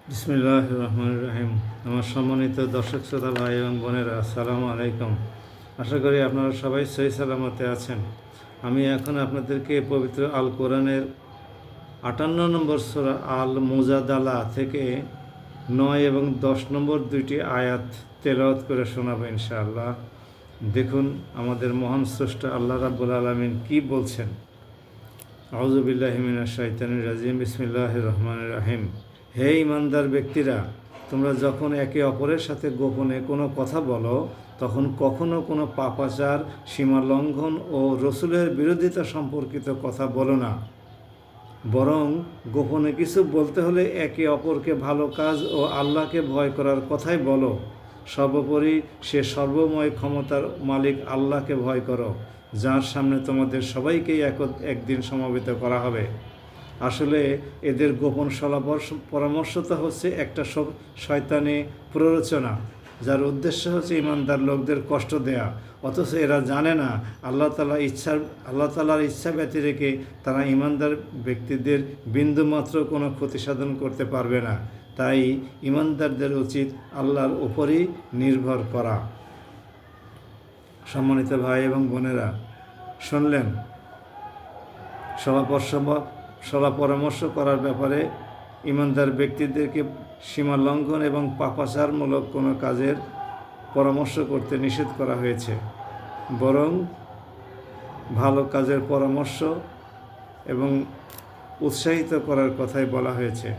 বিসমিল্লাহির রহমানির রহিম। আমার সম্মানিত দর্শক শ্রোতা ভাই এবং বোনেরা, আসসালামু আলাইকুম। আশা করি আপনারা সবাই সহি সালামতে আছেন। আমি এখন আপনাদেরকে পবিত্র আল কোরআনের 58 নম্বর সূরা আল মুজাদালা থেকে 9 এবং 10 নম্বর দুইটি আয়াত তেলাওয়াত করে শোনাবো ইনশাআল্লাহ। দেখুন আমাদের মহান স্রষ্টা আল্লাহ রাব্বুল আলামিন কি বলছেন। আউযু বিল্লাহি মিনাশ শাইতানির রাজিম। বিসমিল্লাহির রহমানির রহিম। হে ইমানদার ব্যক্তিরা, তোমরা যখন একে অপরের সাথে গোপনে কোনো কথা বলো, তখন কখনো কোনো পাপাচার, সীমা লঙ্ঘন ও রসুলের বিরোধিতা সম্পর্কিত কথা বলো না। বরং গোপনে কিছু বলতে হলে একে অপরকে ভালো কাজ ও আল্লাহকে ভয় করার কথাই বলো। সর্বোপরি সে সর্বময় ক্ষমতার মালিক আল্লাহকে ভয় করো, যার সামনে তোমাদের সবাইকেই একদিন সমবেত করা হবে। আসলে এদের গোপন পরামর্শতা হচ্ছে একটা শয়তানি প্ররোচনা, যার উদ্দেশ্য হচ্ছে ইমানদার লোকদের কষ্ট দেয়া। অথচ এরা জানে না আল্লাহ তাআলার ইচ্ছা ব্যতি রেখে তারা ইমানদার ব্যক্তিদের বিন্দুমাত্র কোনো ক্ষতি সাধন করতে পারবে না। তাই ইমানদারদের উচিত আল্লাহর উপরই নির্ভর করা। সম্মানিত ভাই এবং বোনেরা, শুনলেন সলা পরামর্শ করার ব্যাপারে ইমানদার ব্যক্তিদেরকে সীমা লঙ্ঘন এবং পাপাচারমূলক কোনো কাজের পরামর্শ করতে নিষেধ করা হয়েছে, বরং ভালো কাজের পরামর্শ এবং উৎসাহিত করার কথাই বলা হয়েছে।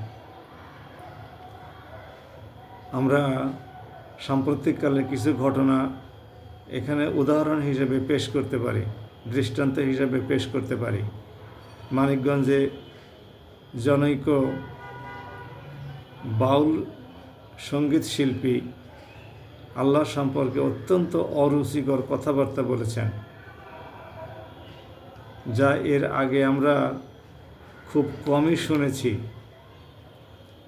আমরা সাম্প্রতিককালে কিছু ঘটনা এখানে উদাহরণ হিসেবে পেশ করতে পারি, দৃষ্টান্ত হিসেবে পেশ করতে পারি। মানিকগঞ্জে জনৈক বাউল সঙ্গীত শিল্পী আল্লাহ সম্পর্কে অত্যন্ত অরুচিকর কথাবার্তা বলেছেন, যা এর আগে আমরা খুব কমই শুনেছি।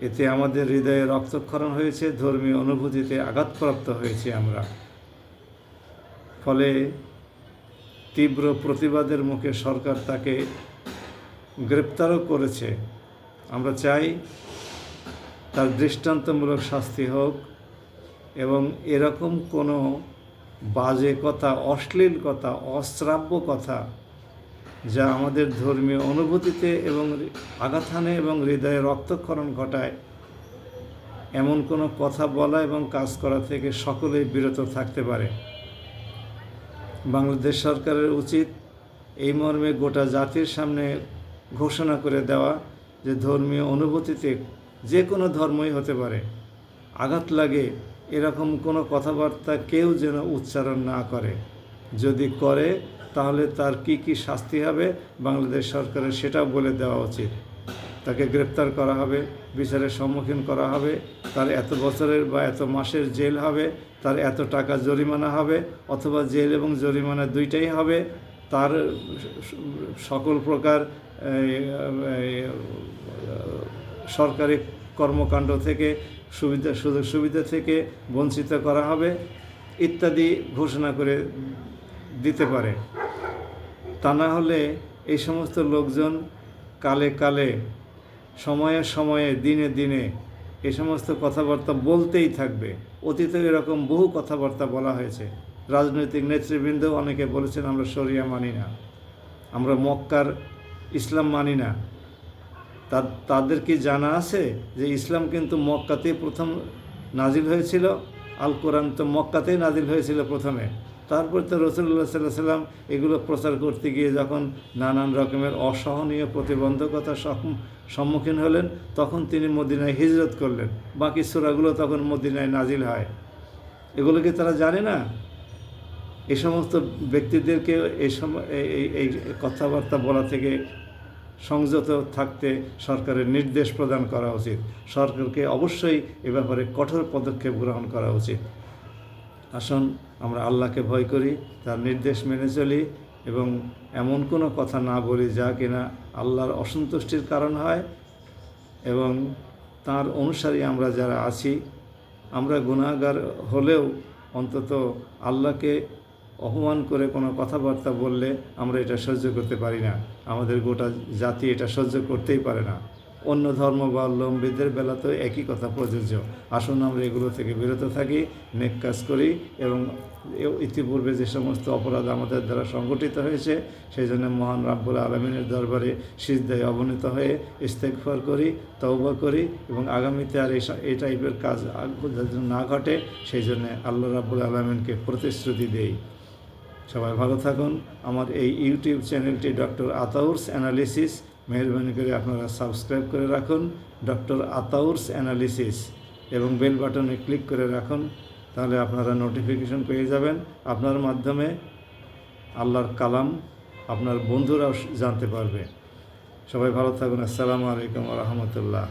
এতে আমাদের হৃদয়ে রক্তক্ষরণ হয়েছে, ধর্মীয় অনুভূতিতে আঘাতপ্রাপ্ত হয়েছে আমরা। ফলে তীব্র প্রতিবাদের মুখে সরকার তাকে গ্রেপ্তারও করেছে। আমরা চাই তার দৃষ্টান্তমূলক শাস্তি হোক এবং এরকম কোনো বাজে কথা, অশ্লীল কথা, অশ্রাব্য কথা যা আমাদের ধর্মীয় অনুভূতিতে এবং আঘাত হানে এবং হৃদয়ে রক্তক্ষরণ ঘটায়, এমন কোনো কথা বলা এবং কাজ করা থেকে সকলেই বিরত থাকতে পারে। বাংলাদেশ সরকারের উচিত এই মর্মে গোটা জাতির সামনে ঘোষণা করে দেওয়া যে ধর্মীয় অনুভূতিতে, যে কোনো ধর্মই হতে পারে, আঘাত লাগে এরকম কোনো কথাবার্তা কেউ যেন উচ্চারণ না করে। যদি করে তাহলে তার কি শাস্তি হবে বাংলাদেশ সরকারের সেটাও বলে দেওয়া উচিত। তাকে গ্রেপ্তার করা হবে, বিচারের সম্মুখীন করা হবে, তার এত বছরের বা এত মাসের জেল হবে, তার এত টাকা জরিমানা হবে, অথবা জেল এবং জরিমানা দুইটাই হবে। তার সকল প্রকার সরকারি কর্মকাণ্ড থেকে, সুযোগ সুবিধা থেকে বঞ্চিত করা হবে ইত্যাদি ঘোষণা করে দিতে পারে। তা না হলে এই সমস্ত লোকজন কালে কালে, সময়ে সময়ে, দিনে দিনে এই সমস্ত কথাবার্তা বলতেই থাকবে। অতীতে এরকম বহু কথাবার্তা বলা হয়েছে। রাজনৈতিক নেতৃবৃন্দ অনেকে বলেছেন আমরা শরিয়া মানি না, আমরা মক্কার ইসলাম মানি না। তাদের কি জানা আছে যে ইসলাম কিন্তু মক্কাতেই প্রথম নাজিল হয়েছিল? আল কোরআন তো মক্কাতেই নাজিল হয়েছিল প্রথমে। তারপর তো রাসূলুল্লাহ সাল্লাল্লাহু আলাইহি ওয়াসাল্লাম এগুলো প্রচার করতে গিয়ে যখন নানান রকমের অসহনীয় প্রতিবন্ধকতার সম্মুখীন হলেন, তখন তিনি মদিনায় হিজরত করলেন। বাকি সূরাগুলো তখন মদিনায় নাজিল হয়। এগুলো কি তারা জানে না? এই সমস্ত ব্যক্তিদেরকে এই কথাবার্তা বলা থেকে সংযত থাকতে সরকারের নির্দেশ প্রদান করা উচিত। সরকারকে অবশ্যই এ ব্যাপারে কঠোর পদক্ষেপ গ্রহণ করা উচিত। আসুন আমরা আল্লাহকে ভয় করি, তার নির্দেশ মেনে চলি এবং এমন কোনো কথা না বলি যা কিনা আল্লাহর অসন্তুষ্টির কারণ হয়। এবং তার অনুসারী আমরা যারা আছি, আমরা গুনাহগার হলেও অন্তত আল্লাহকে অপমান করে কোনো কথাবার্তা বললে আমরা এটা সহ্য করতে পারি না। আমাদের গোটা জাতি এটা সহ্য করতেই পারে না। অন্য ধর্মাবলম্বীদের বেলাতেও একই কথা প্রযোজ্য। আসুন আমরা এগুলো থেকে বিরত থাকি, নেক কাজ করি এবং ইতিপূর্বে যে সমস্ত অপরাধ আমাদের দ্বারা সংগঠিত হয়েছে সেই জন্য মহান রাব্বুল আলামিনের দরবারে সিজদায় অবনীত হয়ে ইস্তেগফার করি, তওবা করি এবং আগামীতে আর এই টাইপের কাজ যেন না ঘটে সেই জন্য আল্লাহ রাব্বুল আলামিনকে প্রতিশ্রুতি দেই। সবাই ভালো থাকুন। আমার এই ইউটিউব চ্যানেলটি ডক্টর আতাউরস অ্যানালিসিস, মেহরবানি করে আপনারা সাবস্ক্রাইব করে রাখুন ডক্টর আতাউরস অ্যানালিসিস এবং বেল বাটনে ক্লিক করে রাখুন, তাহলে আপনারা নোটিফিকেশন পেয়ে যাবেন। আপনার মাধ্যমে আল্লাহর কালাম আপনার বন্ধুরাও জানতে পারবে। সবাই ভালো থাকুন। আসসালামু আলাইকুম ওয়া রাহমাতুল্লাহ।